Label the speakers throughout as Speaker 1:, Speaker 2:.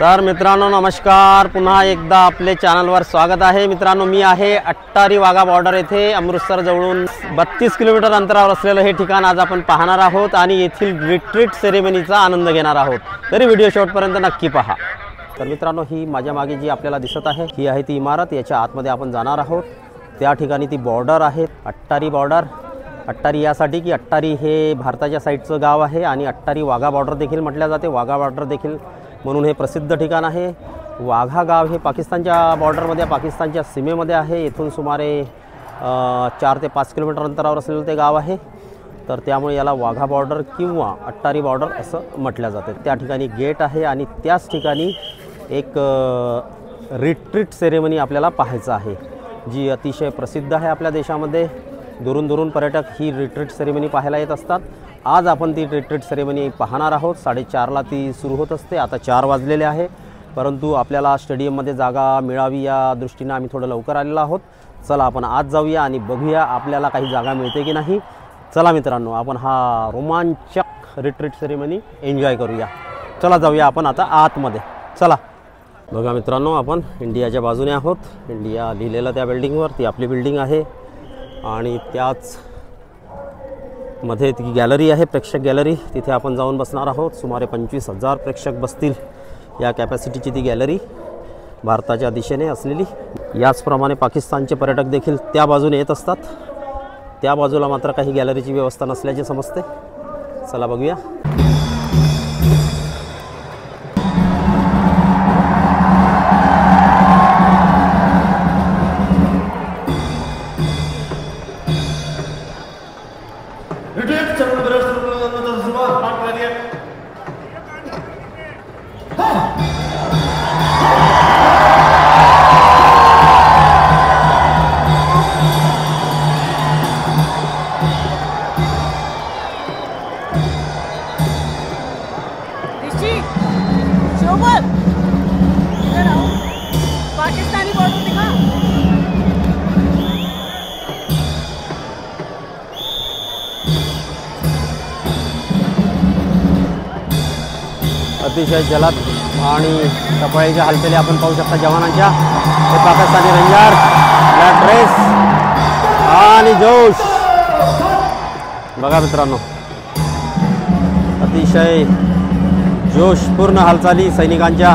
Speaker 1: तर मित्रांनो नमस्कार, पुन्हा एकदा आपले चॅनलवर स्वागत आहे। मित्रांनो मी आहे अट्टारी वाघा बॉर्डर येथे अमृतसर जवळून 32 किलोमीटर अंतरावर असलेले हे ठिकाण आज आपण पाहणार आहोत आणि येथील रिट्रीट सेरेमनीचा आनंद घेणार आहोत। तरी व्हिडिओ शेवटपर्यंत नक्की पहा। तर मित्रांनो ही माझ्या मागे जी आपल्याला दिसत आहे ही आहे ती इमारत, याच्या आतमध्ये आपण जाणार आहोत। त्या ठिकाणी ती बॉर्डर आहे, अट्टारी बॉर्डर। अट्टारी यासाठी की अट्टारी हे भारताच्या साईडचं गाव आहे आणि अट्टारी वाघा बॉर्डर देखील म्हटल्या जाते, वाघा बॉर्डर देखील म्हणून हे प्रसिद्ध ठिकाण आहे। वाघा गाव हे पाकिस्तानच्या बॉर्डरमध्ये, पाकिस्तानच्या सीमेमध्ये आहे। इथून सुमारे 4 ते 5 किलोमीटर अंतरावर असलेलं ते गाव आहे। तर त्यामुळे याला वाघा बॉर्डर किंवा अट्टारी बॉर्डर असं म्हटलं जाते। त्या ठिकाणी गेट आहे आणि त्याच ठिकाणी एक रिट्रीट सेरेमनी आपल्याला पाहायचं आहे, जी अतिशय प्रसिद्ध आहे आपल्या देशामध्ये। दुरून दुरून पर्यटक ही रिट्रीट सेरेमनी पाहायला येत असतात। आज आपण ती रिट्रीट सेरेमनी पाहणार आहोत। 4:30ला ती सुरू होत असते। आता 4 वाजलेले आहे, परंतु आपल्याला स्टेडियममध्ये जागा मिळावी या दृष्टीने आम्ही थोडं लवकर आलेलो आहोत। चला आपण आज जाऊया आणि बघूया आपल्याला काही जागा मिळते की नाही। चला मित्रांनो, आपण हा रोमांचक रिट्रीट सेरेमनी एन्जॉय करूया। चला जाऊया आपण आता आतमध्ये, चला। बघा मित्रांनो, आपण इंडियाच्या बाजूने आहोत। इंडिया लिहिलेलं त्या बिल्डिंगवर, ती आपली बिल्डिंग आहे आणि त्याच मध्ये ती गॅलरी आहे, प्रेक्षक गॅलरी। तिथे आपण जाऊन बसणार आहोत। सुमारे 25,000 प्रेक्षक बसतील या कॅपॅसिटीची ती गॅलरी, भारताच्या दिशेने असलेली। याचप्रमाणे पाकिस्तानचे पर्यटक देखील त्या बाजूने येत असतात। त्या बाजूला मात्र काही गॅलरीची व्यवस्था नसल्याचे समजते। चला बघूया।
Speaker 2: पाकिस्तानी बॉर्डर दिखा।
Speaker 1: अतिशय जलद आणि टपाळीच्या हालचाली आपण पाहू शकता जवानांच्या। हे पाकिस्तानी रंजार, ब्लॅक ड्रेस आणि जोश। बघा मित्रांनो, अतिशय जोशपूर्ण हालचाली सैनिकांच्या,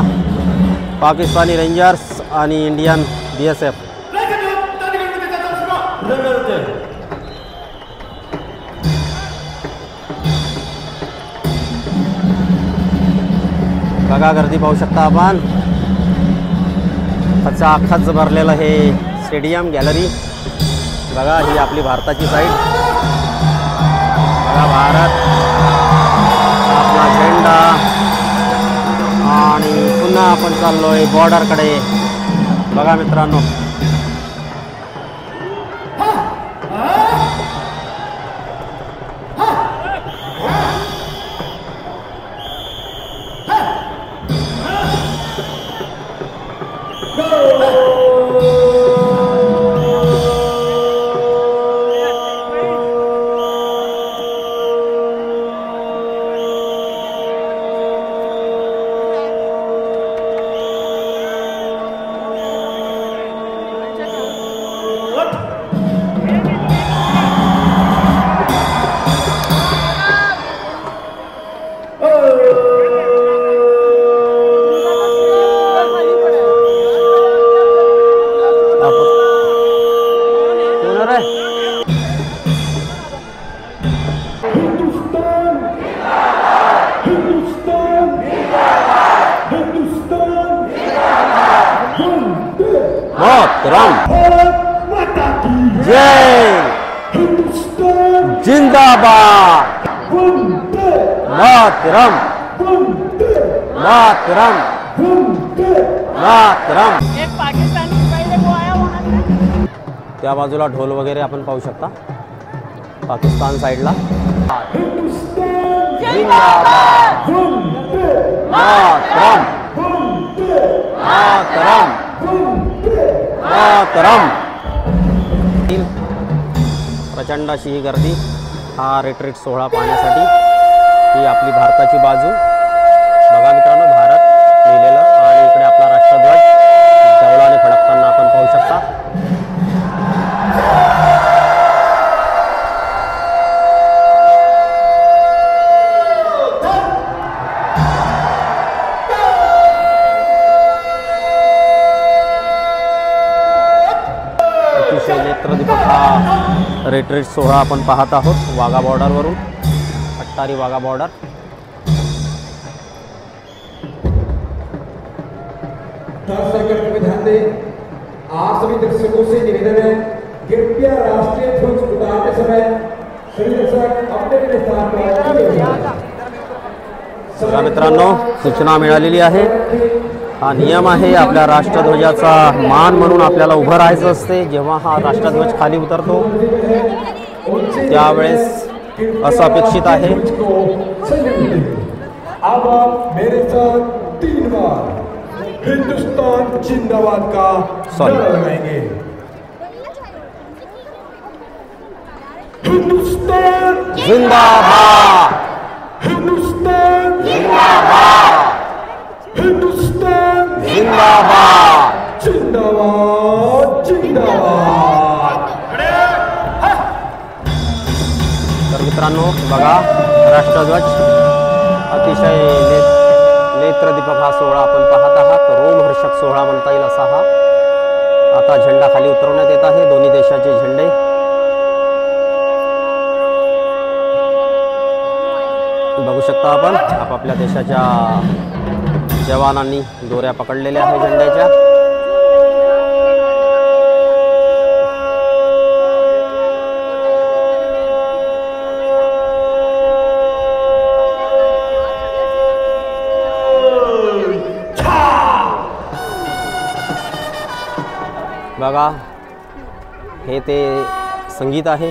Speaker 1: पाकिस्तानी रेंजर्स आणि इंडियन BSF। बघा गर्दी पाहू शकता आपण। खचाखच भरलेलं हे स्टेडियम, गॅलरी। बघा ही आपली भारताची साईड। बघा भारत, आपला झेंडा आणि पुन्हा आपण चाललोय बॉर्डरकडे। बघा मित्रांनो, जय जिंदाबाद, मातरम मातरम मातरम।
Speaker 2: एक पाकिस्तानी पहले वो आया वहाँ।
Speaker 1: त्या बाजूला ढोल वगैरे आपण पाहू शकता पाकिस्तान साईडला। जिंदाबाद, मातरम मातरम मातरम। प्रचंड अशी ही गर्दी हा रिट्रीट सोहळा पाहण्यासाठी। ही आपली भारताची बाजू बघा मित्रांनो, भारत लिहिलेलं पाहू शकता. अतिशय नेत्रदीपक हा रिट्रीट सोहळा आपण पाहत आहोत वाघा बॉर्डरवरून. अट्टारी वाघा बॉर्डर.
Speaker 3: में ध्यान दें. आप सभी दर्शकों से निवेदन है कृपया राष्ट्रीय ध्वज उतारते समय सभी दर्शक अपने अपने स्थान पर.
Speaker 1: मित्रांनो, सूचना मिळालेली आहे. हा नियम आहे. आपल्या राष्ट्रध्वजाचा मान म्हणून आपल्याला उभं राहायचं असते. जेव्हा हा राष्ट्रध्वज खाली उतरतो त्यावेळेस असं अपेक्षित आहे.
Speaker 3: अब आप मेरे साथ 3 बार हिंदुस्तान जिंदाबाद का नारा लगाएंगे. हिंदुस्तान
Speaker 1: जिंदाबाद,
Speaker 3: हिंदुस्तान
Speaker 1: जिंदाबाद,
Speaker 3: हिंदुस्तान
Speaker 1: जिंदाबाद.
Speaker 3: जिंदाबाद जिंदाबाद.
Speaker 1: तर मित्रांनो बघा, राष्ट्रध्वज अतिशय नेत्रदीपक हा सोहळा आपण पाहत आहात. रोमहर्षक सोहळा म्हणता येईल असा हा. आता झेंडा खाली उतरवण्यात येत आहे. दोन्ही देशाचे झेंडे. बघू शकता आपण आपापल्या देशाच्या जवानांनी दोऱ्या पकडलेल्या आहे झेंड्याच्या. बघा, हे ते संगीत आहे.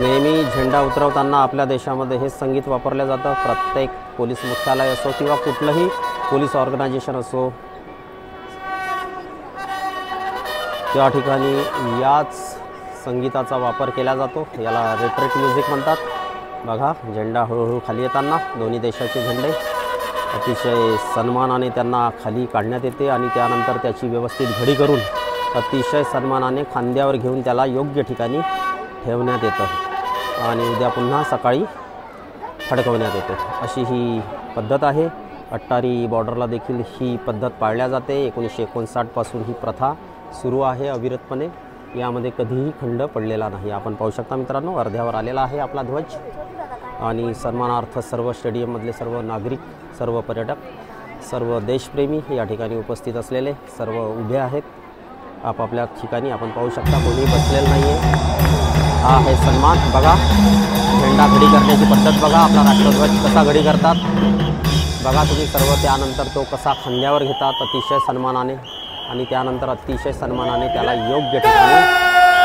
Speaker 1: नेहमी झेंडा उतरवताना आपल्या देशामध्ये हे संगीत वापरलं जातं. प्रत्येक पोलीस मुख्यालय असो किंवा कुठलंही पोलीस ऑर्गनायझेशन असो त्या ठिकाणी याच संगीताचा वापर केला जातो. याला रिट्रीट म्युझिक म्हणतात. बघा, झेंडा हळूहळू खाली येताना दोन्ही देशाचे झेंडे अतिशय सन्मानाने त्यांना खाली काढण्यात येते आणि त्यानंतर त्याची व्यवस्थित घडी करून अतिशय सन्मानाने खांद्यावर घेऊन त्याला योग्य ठिकाणी ठेवण्यात येतं आणि उद्या पुन्हा सकाळी फडकवण्यात येते. अशी ही पद्धत आहे. अट्टारी बॉर्डरला देखील ही पद्धत पाळल्या जाते. 1959 पासून ही प्रथा सुरू आहे अविरतपणे. यामध्ये कधीही खंड पडलेला नाही. आपण पाहू शकता मित्रांनो, अर्ध्यावर आलेला आहे आपला ध्वज आणि सन्मानार्थ सर्व स्टेडियममधले सर्व नागरिक, सर्व पर्यटक, सर्व देशप्रेमी या ठिकाणी उपस्थित असलेले सर्व उभे आहेत आपापल्या ठिकाणी. आपण पाहू शकता कोणी बसलेलं नाही आहे. हा आहे सन्मान. बघा, झेंडा घडी करण्याची पद्धत बघा. आपला राष्ट्रध्वज कसा घडी करतात बघा तुम्ही सर्व. त्यानंतर तो कसा खांद्यावर घेतात अतिशय सन्मानाने आणि त्यानंतर अतिशय सन्मानाने त्याला योग्य ठिकाणी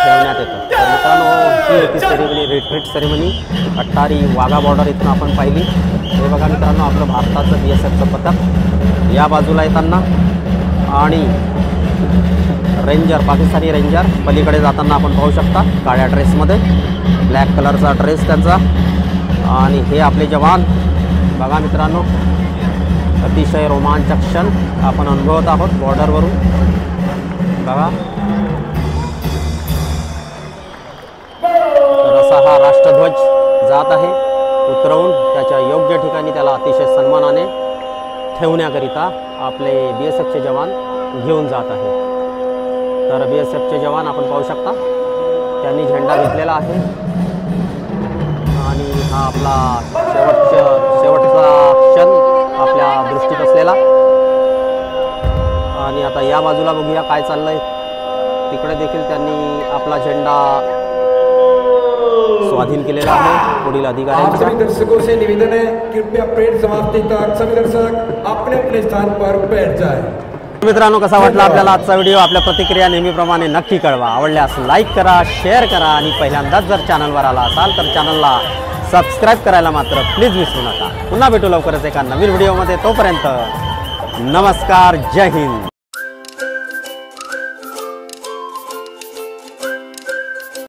Speaker 1: ठेवण्यात येतं. तर मित्रांनो, ही होती ceremony, retreat ceremony Attari Wagah border इथून आपण पाहिली. हे बघा मित्रांनो, आपलं भारताचं BSFचं पथक या बाजूला येताना आणि रेंजर, पाकिस्तानी रेंजर पलीकडे जाताना आपण पाहू शकता काळ्या ड्रेसमध्ये, ब्लॅक कलरचा ड्रेस त्यांचा. आणि हे आपले जवान बघा मित्रांनो, अतिशय रोमांचक क्षण आपण अनुभवत आहोत बॉर्डरवरून. बघा, तर असा हा राष्ट्रध्वज जात आहे उतरवून त्याच्या योग्य ठिकाणी त्याला अतिशय सन्मानाने ठेवण्याकरिता आपले BSFचे जवान घेऊन जात आहेत. तर BSFचे जवान आपण पाहू शकता त्यांनी झेंडा घेतलेला आहे आणि हा आपला शेवटचा क्षण आपल्या दृष्टीत असलेला. आणि आता या बाजूला बघूया काय चाललंय. तिकडे देखील त्यांनी आपला झेंडा स्वाधीन केलेला आहे पुढील अधिकाऱ्यांचा.
Speaker 3: सभी दर्शकों से निवेदन है कृपया परेड समाप्ति तक सभी दर्शक अपने अपने स्थान पर बैठ जाए.
Speaker 1: मित्रांनो, कसा वाटला आपल्याला आजचा व्हिडिओ? आपल्या प्रतिक्रिया नेहमीप्रमाणे नक्की कळवा. आवडल्यास लाईक करा, शेअर करा आणि पहिल्यांदाच जर चॅनलवर आला असाल तर चॅनलला सबस्क्राईब करायला मात्र प्लीज विसरू नका. पुन्हा भेटू लवकरच एका नवीन व्हिडिओमध्ये. तोपर्यंत नमस्कार, जय हिंद.